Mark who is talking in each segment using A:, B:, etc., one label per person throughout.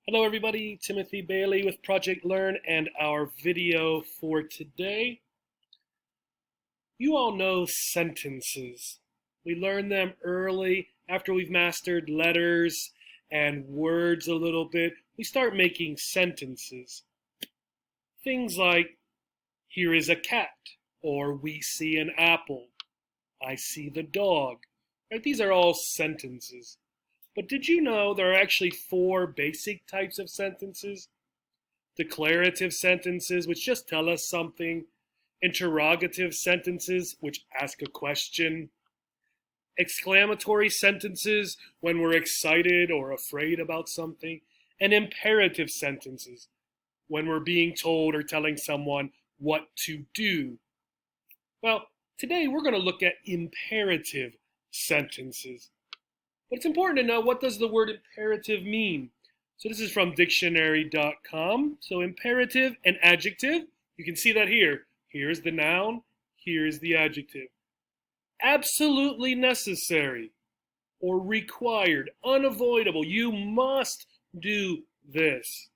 A: Hello everybody, Timothy Bailey with Project Learn and our video for today. You all know sentences. We learn them early after we've mastered letters and words a little bit. We start making sentences. Things like, here is a cat, or we see an apple, I see the dog. Right? These are all sentences. But did you know there are actually four basic types of sentences? Declarative sentences, which just tell us something. Interrogative sentences, which ask a question. Exclamatory sentences, when we're excited or afraid about something. And imperative sentences, when we're being told or telling someone what to do. Well, today we're going to look at imperative sentences. But it's important to know, what does the word imperative mean? So this is from dictionary.com. So imperative, an adjective. You can see that here. Here's the noun. Here's the adjective. Absolutely necessary or required, unavoidable. You must do this.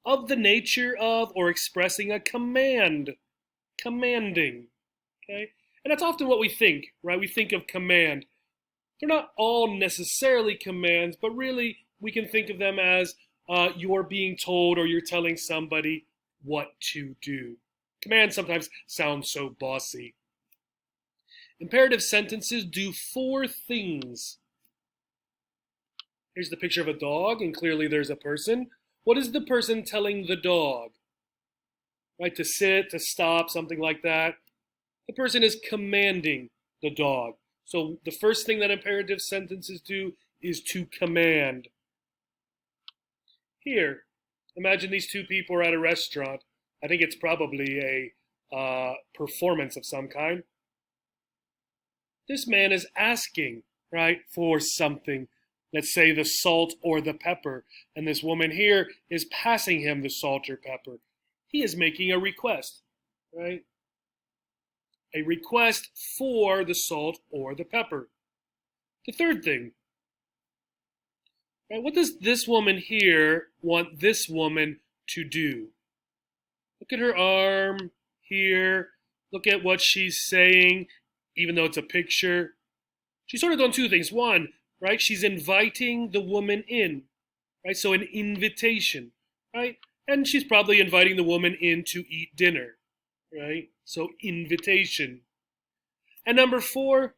A: Of the nature of or expressing a command. Commanding. Okay? And that's often what we think, right? We think of command. They're not all necessarily commands, but really we can think of them as you're being told or you're telling somebody what to do. Commands sometimes sound so bossy. Imperative sentences do four things. Here's the picture of a dog, and clearly there's a person. What is the person telling the dog? Right, to sit, to stop, something like that. The person is commanding the dog. So the first thing that imperative sentences do is to command. Here, imagine these two people are at a restaurant. I think it's probably a performance of some kind. This man is asking, right, for something. Let's say the salt or the pepper. And this woman here is passing him the salt or pepper. He is making a request, right? A request for the salt or the pepper. The third thing, right? What does this woman here want this woman to do? Look at her arm here. Look at what she's saying, even though it's a picture. She's sort of doing two things. One, right? She's inviting the woman in, right? So an invitation, right? And she's probably inviting the woman in to eat dinner, right? So invitation. And number four,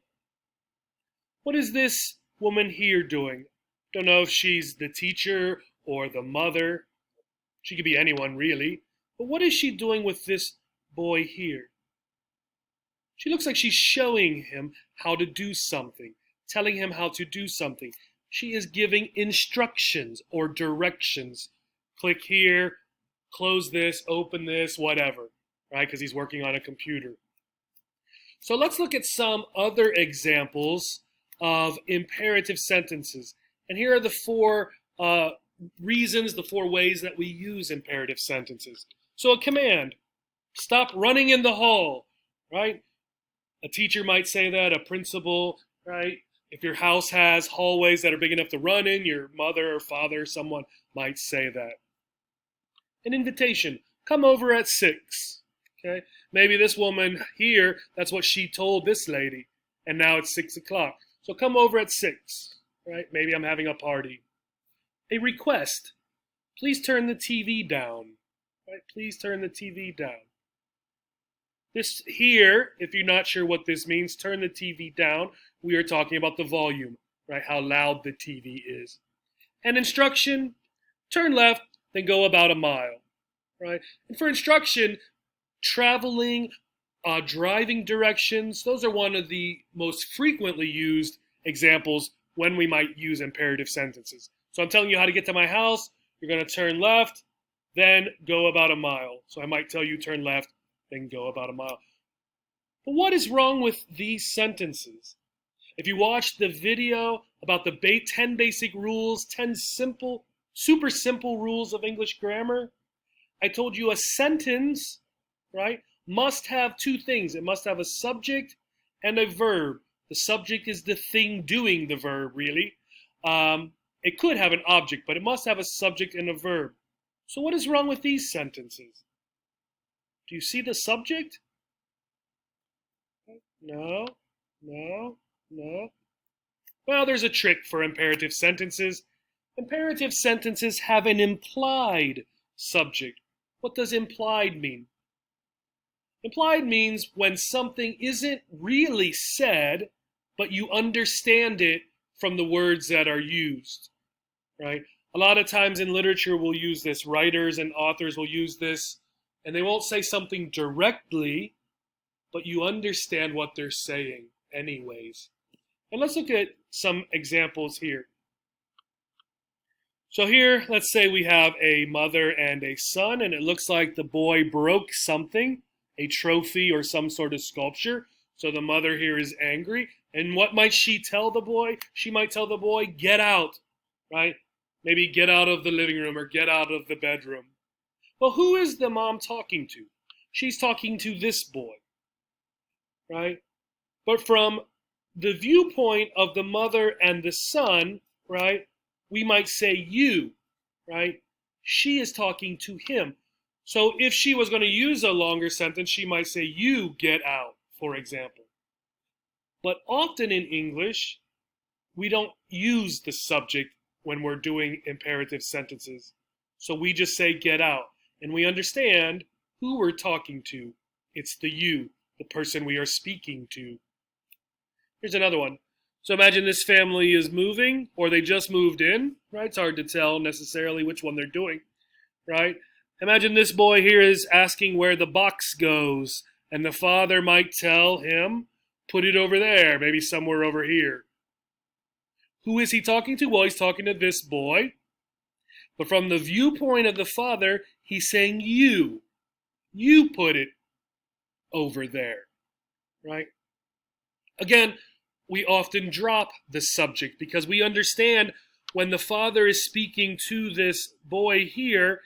A: what is this woman here doing? Don't know if she's the teacher or the mother. She could be anyone, really. But what is she doing with this boy here? She looks like she's showing him how to do something, telling him how to do something. She is giving instructions or directions. Click here, close this, open this, whatever. Right, because he's working on a computer. So let's look at some other examples of imperative sentences. And here are the four reasons, the four ways that we use imperative sentences. So a command, stop running in the hall, right? A teacher might say that, a principal, right? If your house has hallways that are big enough to run in, your mother or father, someone might say that. An invitation, come over at 6. Okay, maybe this woman here, that's what she told this lady, and now it's 6 o'clock. So come over at 6, right? Maybe I'm having a party. A request, please turn the TV down, right? Please turn the TV down. This here, if you're not sure what this means, turn the TV down. We are talking about the volume, right? How loud the TV is. An instruction, turn left, then go about a mile, right? And for instruction, traveling, driving directions, those are one of the most frequently used examples when we might use imperative sentences. So I'm telling you how to get to my house, you're going to turn left, then go about a mile. So I might tell you turn left, then go about a mile. But what is wrong with these sentences? If you watch the video about the 10 basic rules, 10 simple, super simple rules of English grammar, I told you a sentence, right, must have two things. It must have a subject and a verb. The subject is the thing doing the verb, really. It could have an object, but it must have a subject and a verb. So what is wrong with these sentences? Do you see the subject? No, no, no. Well, there's a trick for imperative sentences. Imperative sentences have an implied subject. What does implied mean? Implied means when something isn't really said, but you understand it from the words that are used, right? A lot of times in literature we'll use this, writers and authors will use this, and they won't say something directly, but you understand what they're saying anyways. And let's look at some examples here. So here, let's say we have a mother and a son, and it looks like the boy broke something, a trophy or some sort of sculpture. So the mother here is angry. And what might she tell the boy? She might tell the boy, get out, right? Maybe get out of the living room or get out of the bedroom. Well, who is the mom talking to? She's talking to this boy, right? But from the viewpoint of the mother and the son, right, we might say you, right? She is talking to him. So if she was going to use a longer sentence, she might say, you get out, for example. But often in English, we don't use the subject when we're doing imperative sentences. So we just say get out. And we understand who we're talking to. It's the you, the person we are speaking to. Here's another one. So imagine this family is moving, or they just moved in, right? It's hard to tell necessarily which one they're doing, right? Imagine this boy here is asking where the box goes, and the father might tell him, put it over there, maybe somewhere over here. Who is he talking to? Well, he's talking to this boy. But from the viewpoint of the father, he's saying you put it over there, right? Again, we often drop the subject because we understand when the father is speaking to this boy here,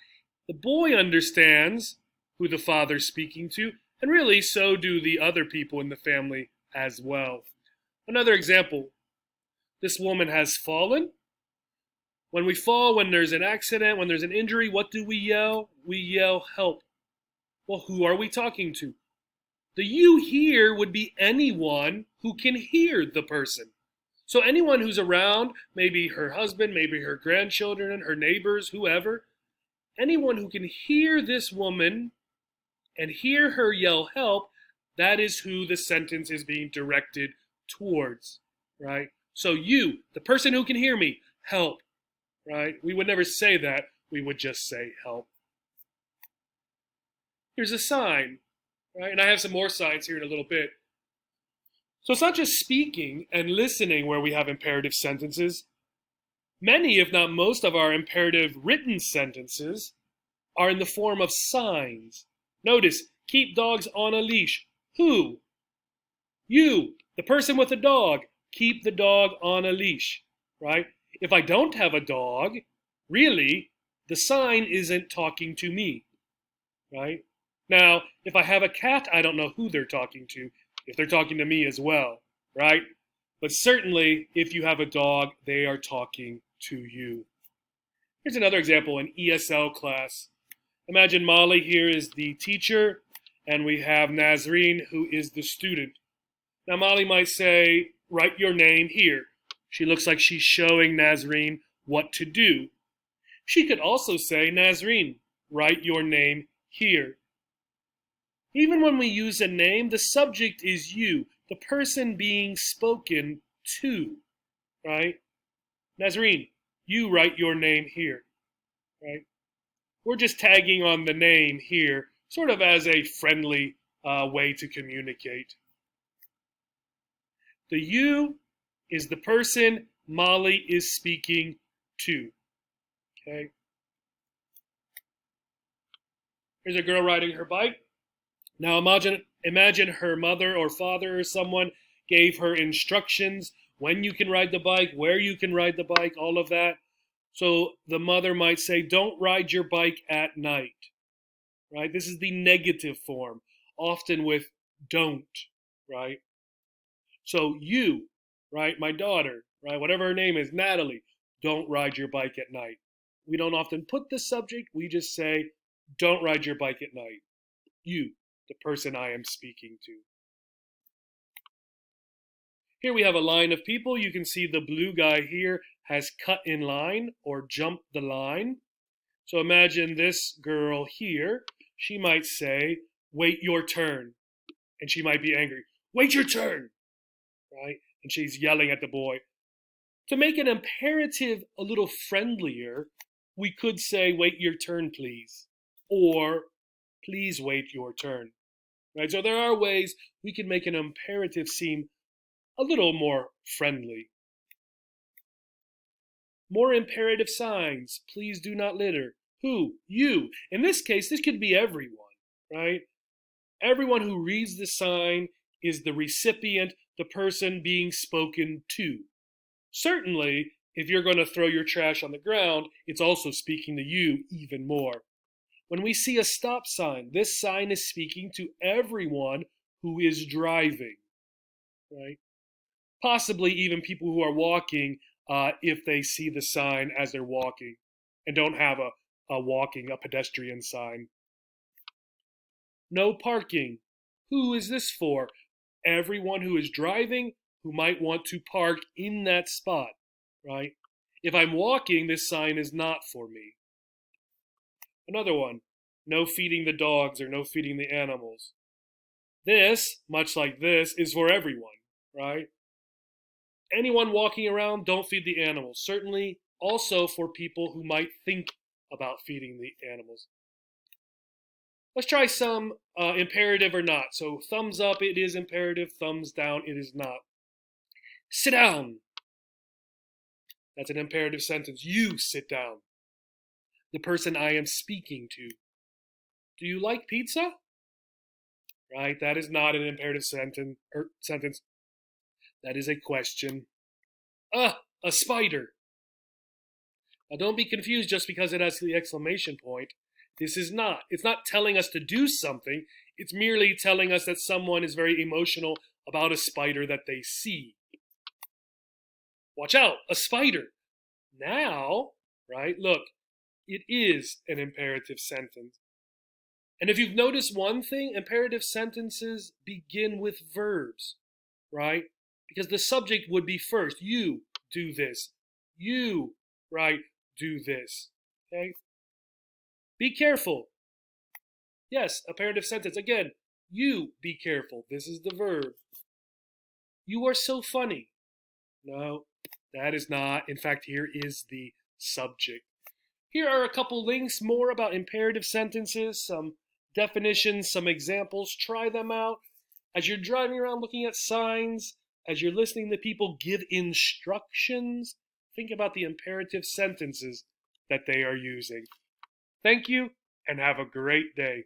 A: the boy understands who the father's speaking to, and really so do the other people in the family as well. Another example, this woman has fallen. When we fall, when there's an accident, when there's an injury, what do we yell? We yell help. Well, who are we talking to? The you here would be anyone who can hear the person. So anyone who's around, maybe her husband, maybe her grandchildren, her neighbors, whoever, anyone who can hear this woman and hear her yell help, that is who the sentence is being directed towards, right? So you, the person who can hear me, help, right? We would never say that. We would just say help. Here's a sign, right? And I have some more signs here in a little bit. So it's not just speaking and listening where we have imperative sentences. Many, if not most, of our imperative written sentences are in the form of signs. Notice, keep dogs on a leash. Who? You, the person with the dog. Keep the dog on a leash, right? If I don't have a dog, really, the sign isn't talking to me, right? Now, if I have a cat, I don't know who they're talking to, if they're talking to me as well, right? But certainly, if you have a dog, they are talking to you. Here's another example, an ESL class. Imagine Molly here is the teacher, and we have Nazreen, who is the student. Now, Molly might say, write your name here. She looks like she's showing Nazreen what to do. She could also say, Nazreen, write your name here. Even when we use a name, the subject is you, the person being spoken to, right? Nazreen, you write your name here, right? We're just tagging on the name here, sort of as a friendly way to communicate. The you is the person Molly is speaking to, okay? Here's a girl riding her bike. Now imagine her mother or father or someone gave her instructions when you can ride the bike, where you can ride the bike, all of that. So the mother might say, don't ride your bike at night, right? This is the negative form, often with don't, right? So you, right, my daughter, right, whatever her name is, Natalie, don't ride your bike at night. We don't often put the subject, we just say, don't ride your bike at night. You, the person I am speaking to. Here we have a line of people. You can see the blue guy here has cut in line or jumped the line. So imagine this girl here. She might say, wait your turn. And she might be angry. Wait your turn. Right? And she's yelling at the boy. To make an imperative a little friendlier, we could say, wait your turn, please. Or, please wait your turn. Right? So there are ways we can make an imperative seem a little more friendly. More imperative signs. Please do not litter. Who? You. In this case, this could be everyone, right? Everyone who reads the sign is the recipient, the person being spoken to. Certainly, if you're going to throw your trash on the ground, it's also speaking to you even more. When we see a stop sign, this sign is speaking to everyone who is driving, right? Possibly even people who are walking if they see the sign as they're walking and don't have a pedestrian sign. No parking. Who is this for? Everyone who is driving who might want to park in that spot, right? If I'm walking, this sign is not for me. Another one. No feeding the dogs or no feeding the animals. This, much like this, is for everyone, right? Anyone walking around, don't feed the animals. Certainly also for people who might think about feeding the animals. Let's try some imperative or not. So thumbs up, it is imperative. Thumbs down, it is not. Sit down. That's an imperative sentence. You sit down. The person I am speaking to. Do you like pizza? Right, that is not an imperative sentence. That is a question. A spider. Now don't be confused just because it has the exclamation point. This is not. It's not telling us to do something. It's merely telling us that someone is very emotional about a spider that they see. Watch out, a spider. Now, right, look, it is an imperative sentence. And if you've noticed one thing, imperative sentences begin with verbs, right? Because the subject would be first. You do this. You, right, do this. Okay? Be careful. Yes, imperative sentence. Again, you be careful. This is the verb. You are so funny. No, that is not. In fact, here is the subject. Here are a couple links more about imperative sentences, some definitions, some examples. Try them out. As you're driving around looking at signs, as you're listening to people give instructions, think about the imperative sentences that they are using. Thank you, and have a great day.